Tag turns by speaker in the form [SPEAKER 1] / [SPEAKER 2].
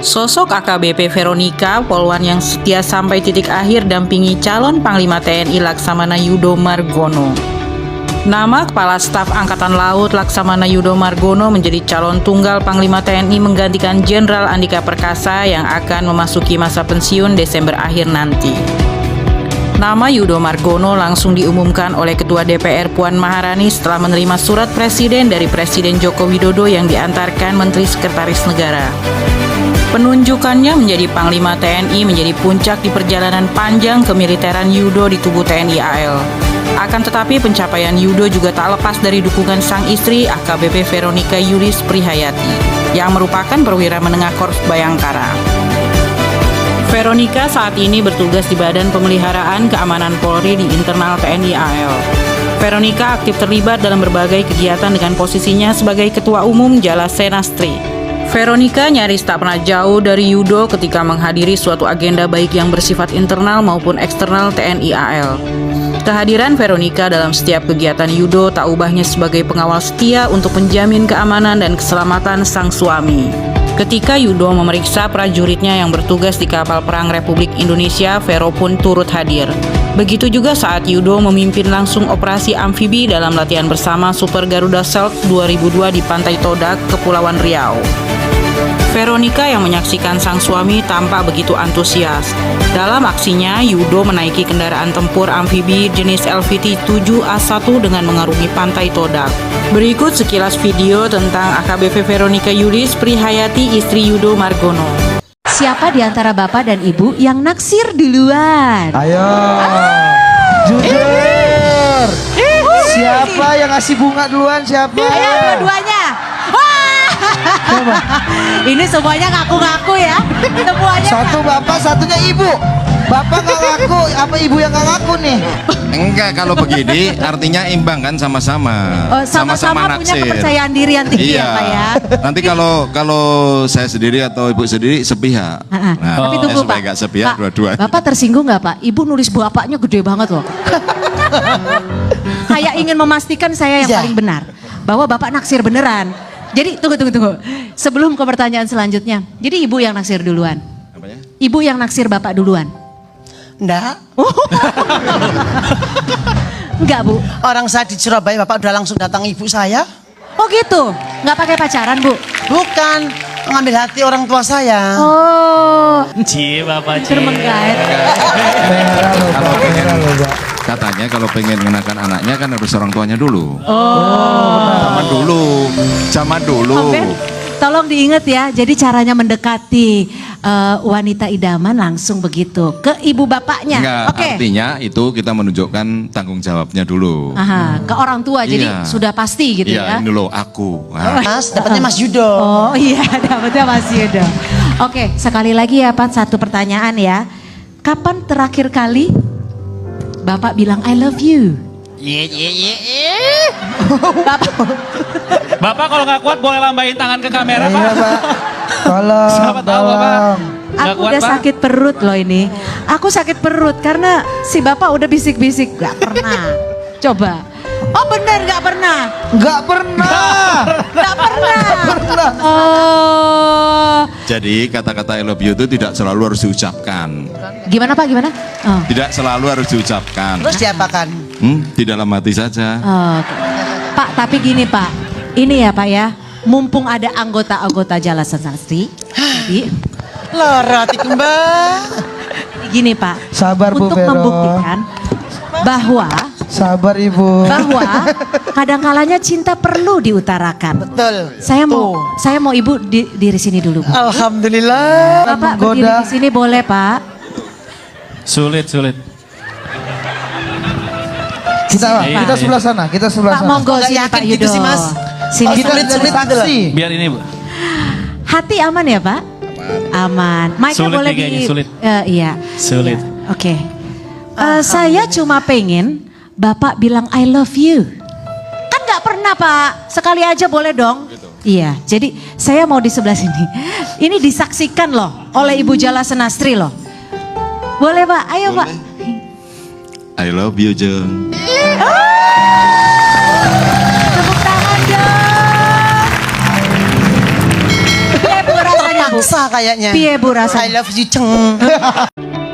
[SPEAKER 1] Sosok AKBP Veronica, polwan yang setia sampai titik akhir dampingi calon Panglima TNI Laksamana Yudo Margono. Nama Kepala Staf Angkatan Laut Laksamana Yudo Margono menjadi calon tunggal Panglima TNI menggantikan Jenderal Andika Perkasa yang akan memasuki masa pensiun Desember akhir nanti. Nama Yudo Margono langsung diumumkan oleh Ketua DPR Puan Maharani setelah menerima surat Presiden dari Presiden Joko Widodo yang diantarkan Menteri Sekretaris Negara. Penunjukannya menjadi Panglima TNI menjadi puncak di perjalanan panjang kemiliteran Yudo di tubuh TNI AL. Akan tetapi pencapaian Yudo juga tak lepas dari dukungan sang istri AKBP Veronica Yulis Prihayati yang merupakan perwira menengah Korps Bayangkara. Veronica saat ini bertugas di Badan Pemeliharaan Keamanan Polri di internal TNI AL. Veronica aktif terlibat dalam berbagai kegiatan dengan posisinya sebagai Ketua Umum Jala Senastri. Veronica nyaris tak pernah jauh dari Yudo ketika menghadiri suatu agenda baik yang bersifat internal maupun eksternal TNI AL. Kehadiran Veronica dalam setiap kegiatan Yudo tak ubahnya sebagai pengawal setia untuk menjamin keamanan dan keselamatan sang suami. Ketika Yudo memeriksa prajuritnya yang bertugas di kapal perang Republik Indonesia, Vero pun turut hadir. Begitu juga saat Yudo memimpin langsung operasi amfibi dalam latihan bersama Super Garuda Self 2002 di Pantai Todak, Kepulauan Riau. Veronica yang menyaksikan sang suami tampak begitu antusias. Dalam aksinya, Yudo menaiki kendaraan tempur amfibi jenis LVT-7A1 dengan mengarungi Pantai Todak. Berikut sekilas video tentang AKBP Veronica Yulis Prihayati, istri Yudo Margono.
[SPEAKER 2] Siapa di antara bapak dan ibu yang naksir duluan?
[SPEAKER 3] Ayo, jujur. Siapa yang ngasih bunga duluan? Siapa?
[SPEAKER 2] Ayo dua-duanya. Ini semuanya ngaku-ngaku ya. Semuanya.
[SPEAKER 3] Satu bapak, satunya ibu. Bapak nggak ngaku, apa ibu yang nggak ngaku nih?
[SPEAKER 4] Enggak, kalau begini artinya imbang kan, sama-sama.
[SPEAKER 2] Oh, sama-sama punya
[SPEAKER 4] naksir.
[SPEAKER 2] kepercayaan diri yang tinggi
[SPEAKER 4] Iya.
[SPEAKER 2] ya Pak ya.
[SPEAKER 4] Nanti kalau saya sendiri atau ibu sendiri sepihak.
[SPEAKER 2] Tapi tunggu
[SPEAKER 4] supaya
[SPEAKER 2] Pak.
[SPEAKER 4] nggak sepihak
[SPEAKER 2] Pak,
[SPEAKER 4] dua-duanya.
[SPEAKER 2] Bapak tersinggung nggak Pak? Ibu nulis bapaknya gede banget loh. Kayak ingin memastikan saya yang
[SPEAKER 3] Iya.
[SPEAKER 2] paling benar bahwa Bapak naksir beneran. Jadi tunggu. Sebelum ke pertanyaan selanjutnya. Jadi ibu yang naksir duluan.
[SPEAKER 4] Apanya?
[SPEAKER 2] Ibu yang naksir Bapak duluan.
[SPEAKER 3] Enggak.
[SPEAKER 2] Enggak Bu.
[SPEAKER 3] Orang saya di Surabaya, bapak udah langsung datang ibu saya.
[SPEAKER 2] Oh gitu. Nggak pakai pacaran Bu?
[SPEAKER 3] Bukan, mengambil hati orang tua saya.
[SPEAKER 2] Oh.
[SPEAKER 5] Cie bapak cie.
[SPEAKER 2] Termenggait.
[SPEAKER 4] Katanya kalau pengen mengenakan anaknya kan harus orang tuanya dulu.
[SPEAKER 2] Oh.
[SPEAKER 4] Zaman dulu.
[SPEAKER 2] Om Ben, tolong diingat ya. Jadi caranya mendekati wanita idaman langsung begitu ke ibu bapaknya.
[SPEAKER 4] Enggak,
[SPEAKER 2] Oke.
[SPEAKER 4] artinya itu kita menunjukkan tanggung jawabnya dulu.
[SPEAKER 2] Aha, ke orang tua jadi
[SPEAKER 4] Iya.
[SPEAKER 2] sudah pasti gitu ya.
[SPEAKER 4] Iya, ini loh aku. Nah,
[SPEAKER 3] Mas, dapatnya Mas Yudo.
[SPEAKER 2] Oh iya, dapetnya Mas Yudo. Oke, sekali lagi ya Pak, satu pertanyaan ya. Kapan terakhir kali Bapak bilang I love you? Bapak,
[SPEAKER 5] Bapak kalau nggak kuat boleh lambain tangan ke kamera
[SPEAKER 3] Iya,
[SPEAKER 5] Pak.
[SPEAKER 3] Pak. Tolong,
[SPEAKER 5] Siapa tahu Bapak. Nggak
[SPEAKER 2] aku
[SPEAKER 5] kuat,
[SPEAKER 2] udah
[SPEAKER 5] Pak.
[SPEAKER 2] sakit perut loh ini. Aku sakit perut karena si Bapak udah bisik-bisik. Gak pernah. Coba. Oh bener gak pernah.
[SPEAKER 3] Enggak pernah.
[SPEAKER 2] Gak pernah.
[SPEAKER 3] Pernah.
[SPEAKER 2] Oh.
[SPEAKER 4] Jadi kata-kata I love you itu tidak selalu harus diucapkan.
[SPEAKER 2] Gimana Pak, gimana? Oh.
[SPEAKER 4] Tidak selalu harus diucapkan.
[SPEAKER 3] Terus diapakan?
[SPEAKER 4] Di dalam hati saja.
[SPEAKER 2] Oh, oke. Pak, tapi gini Pak. Ini ya Pak ya. Mumpung ada anggota-anggota Jala Senastri. Jadi
[SPEAKER 3] Lara Mbak.
[SPEAKER 2] gini Pak.
[SPEAKER 3] Sabar, Bu
[SPEAKER 2] Untuk
[SPEAKER 3] Vero.
[SPEAKER 2] membuktikan bahwa
[SPEAKER 3] Sabar Ibu.
[SPEAKER 2] kadang-kalanya cinta perlu diutarakan.
[SPEAKER 3] Betul.
[SPEAKER 2] Saya mau Ibu diri sini dulu. Bu.
[SPEAKER 3] Alhamdulillah.
[SPEAKER 2] Bapak berdiri
[SPEAKER 3] Menggoda.
[SPEAKER 2] di sini boleh Pak?
[SPEAKER 5] Sulit.
[SPEAKER 3] Kita sebelah sana. Kita sebelah
[SPEAKER 2] Pak
[SPEAKER 3] sana.
[SPEAKER 2] monggo
[SPEAKER 3] Nggak
[SPEAKER 2] sini
[SPEAKER 3] yakin
[SPEAKER 2] Pak
[SPEAKER 3] gitu
[SPEAKER 2] Yudo.
[SPEAKER 3] sih, Mas.
[SPEAKER 2] Sini
[SPEAKER 3] Kita
[SPEAKER 2] Pak.
[SPEAKER 3] jadi saksi.
[SPEAKER 5] Biar ini Bu.
[SPEAKER 2] Hati aman ya Pak? Aman. Mic-nya
[SPEAKER 5] Sulit
[SPEAKER 2] boleh
[SPEAKER 5] nih kayaknya, sulit.
[SPEAKER 2] Iya.
[SPEAKER 5] Sulit.
[SPEAKER 2] Iya. Oke. Saya cuma pengen Bapak bilang I love you. Kan nggak pernah Pak. Sekali aja boleh dong. Iya. Jadi saya mau di sebelah sini. Ini disaksikan loh oleh Ibu Jala Senastri loh. Boleh Pak? Ayo Pak.
[SPEAKER 4] I love you, Jeng.
[SPEAKER 2] Tepuk tangan dong. Bu rasanya Bu.
[SPEAKER 3] Maksa kayaknya.
[SPEAKER 2] Piye Bu rasanya?
[SPEAKER 3] I love you ceng.